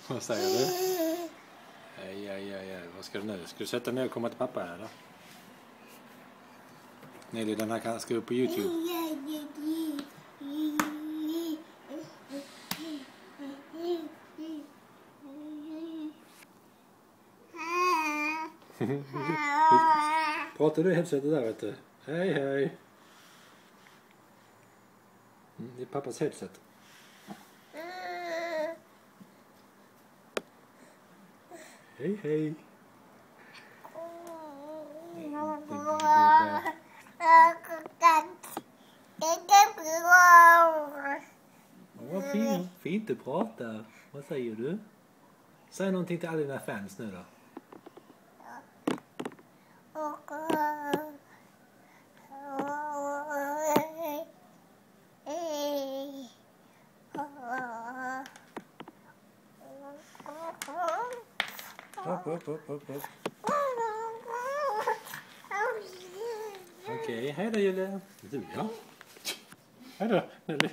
Vad säger du? Aj. Vad ska du nu? Ska du sätta ner och komma till pappa eller? Nej, den här ska upp på YouTube. Pratar du i headsetet där, vet du? Hej. Det är pappas headset. Hej. Vad fint du pratar. Vad säger du? Säg någonting till alla dina fans nu då. Upp. Okej, hej då Julia. Du ja. Hej då Nelly.